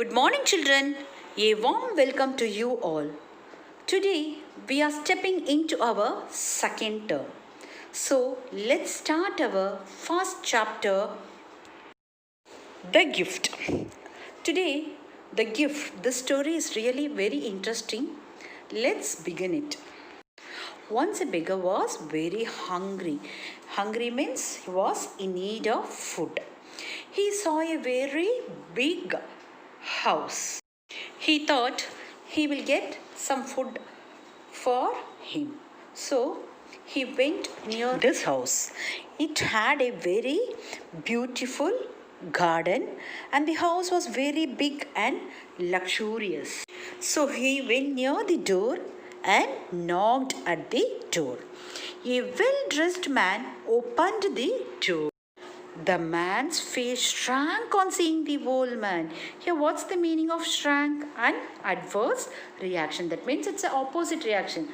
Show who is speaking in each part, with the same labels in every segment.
Speaker 1: Good morning, children. A warm welcome to you all. Today, we are stepping into our second term. So, let's start our first chapter, The Gift. Today, The Gift, this story is really very interesting. Let's begin it. Once a beggar was very hungry. Hungry means he was in need of food. He saw a very big house. He thought he will get some food for him. So he went near this house. It had a very beautiful garden and the house was very big and luxurious. So he went near the door and knocked at the door. A well-dressed man opened the door. The man's face shrank on seeing the old man. Here, what's the meaning of shrank? An adverse reaction. That means it's an opposite reaction.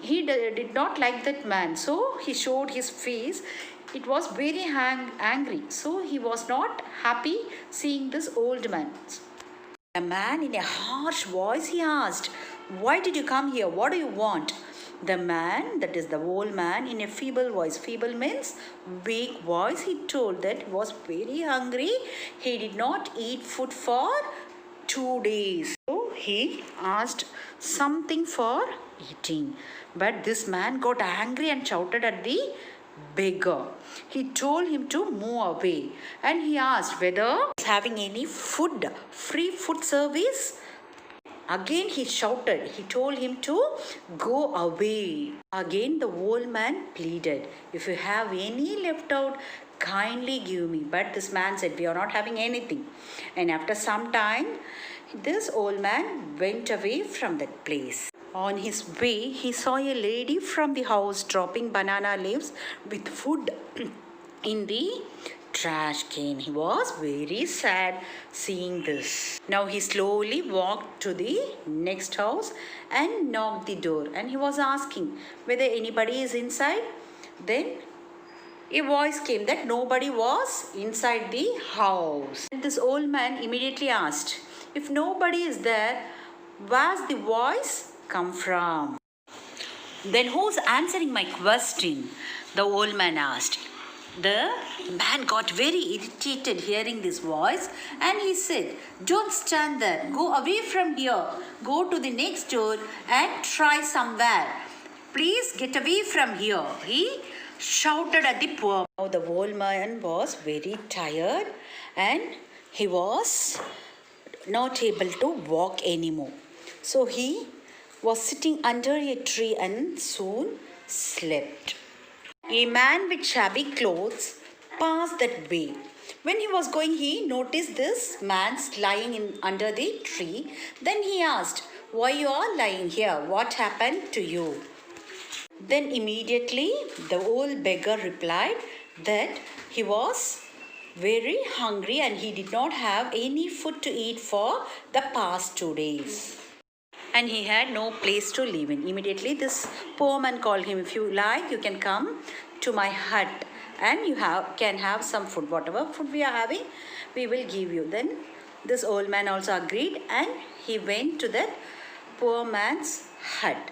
Speaker 1: He did not like that man, so he showed his face. It was very angry. So he was not happy seeing this old man. A man in a harsh voice, he asked, "Why did you come here? What do you want?" The man, that is the old man, in a feeble voice, feeble means weak voice, he told that he was very hungry. He did not eat food for 2 days. So he asked something for eating. But this man got angry and shouted at the beggar. He told him to move away and he asked whether he was having any food, free food service. Again he shouted. He told him to go away. Again the old man pleaded, "If you have any left out, kindly give me." But this man said, "We are not having anything." And after some time, this old man went away from that place. On his way, he saw a lady from the house dropping banana leaves with food in the trash can. He was very sad seeing this. Now he slowly walked to the next house and knocked the door, and he was asking whether anybody is inside. Then a voice came that nobody was inside the house. And this old man immediately asked, "If nobody is there, where's the voice come from?" "Then who's answering my question?" the old man asked. The man got very irritated hearing this voice and he said, "Don't stand there. Go away from here. Go to the next door and try somewhere. Please get away from here." He shouted at the poor. Now the old man was very tired and he was not able to walk anymore. So he was sitting under a tree and soon slept. A man with shabby clothes passed that way. When he was going, he noticed this man lying under the tree. Then he asked, "Why you are lying here? What happened to you?" Then immediately the old beggar replied that he was very hungry and he did not have any food to eat for the past 2 days. And he had no place to live in. Immediately this poor man called him, "If you like, you can come to my hut and you can have some food. Whatever food we are having, we will give you." Then this old man also agreed and he went to that poor man's hut.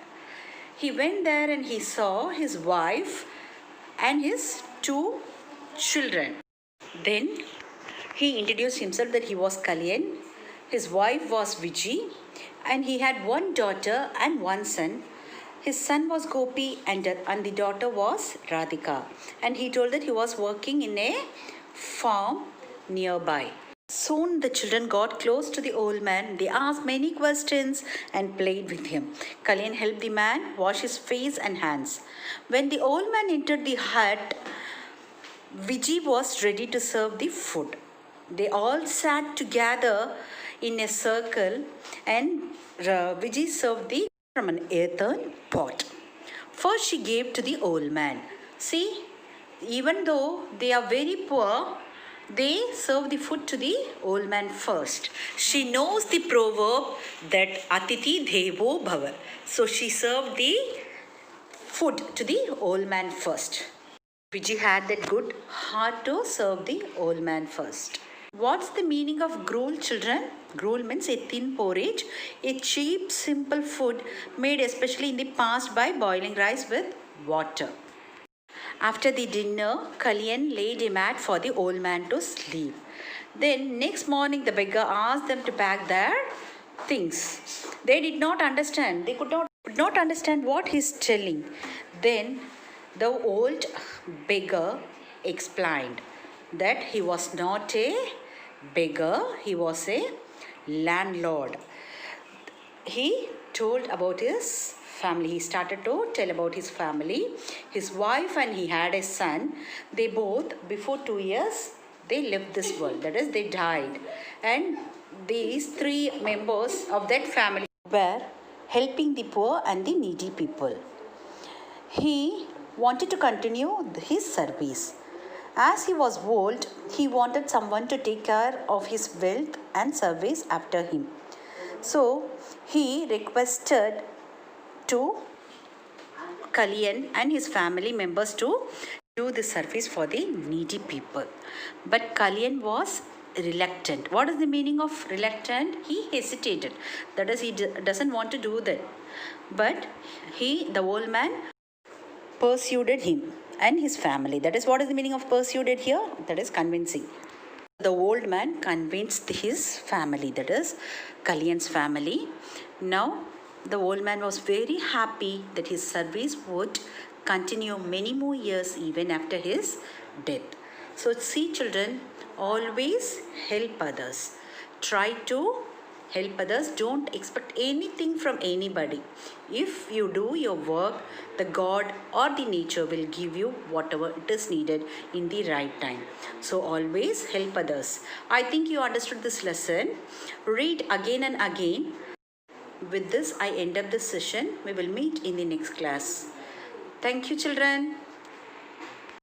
Speaker 1: He went there and he saw his wife and his 2 children. Then he introduced himself that he was Kalyan. His wife was Viji. And he had 1 daughter and 1 son. His son was Gopi and the daughter was Radhika. And he told that he was working in a farm nearby. Soon the children got close to the old man. They asked many questions and played with him. Kalyan helped the man wash his face and hands. When the old man entered the hut, Viji was ready to serve the food. They all sat together in a circle and Viji served the from an earthen pot. First she gave to the old man. See, even though they are very poor, they serve the food to the old man first. She knows the proverb that Atiti Devo Bhava. So she served the food to the old man first. Viji had that good heart to serve the old man first. What's the meaning of gruel, children? Gruel means a thin porridge, a cheap, simple food made especially in the past by boiling rice with water. After the dinner, Kalyan laid a mat for the old man to sleep. Then next morning the beggar asked them to pack their things. They did not understand. They could not understand what he's telling. Then the old beggar explained that he was not a beggar, he was a landlord. He told about his family. He started to tell about his family, his wife, and he had a son. They both, before 2 years, they left this world. That is, they died. And these three members of that family were helping the poor and the needy people. He wanted to continue his service. As he was old, he wanted someone to take care of his wealth and service after him. So he requested to Kalyan and his family members to do the service for the needy people. But Kalyan was reluctant. What is the meaning of reluctant? He hesitated. That is, he doesn't want to do that. But the old man, persuaded him and his family. That is, what is the meaning of persuaded here? That is convincing. The old man convinced his family, that is Kalyan's family. Now the old man was very happy that his service would continue many more years even after his death. So see, children, always help others. Try to help others. Don't expect anything from anybody. If you do your work, the God or the nature will give you whatever it is needed in the right time. So always help others. I think you understood this lesson. Read again and again. With this, I end up this session. We will meet in the next class. Thank you, children.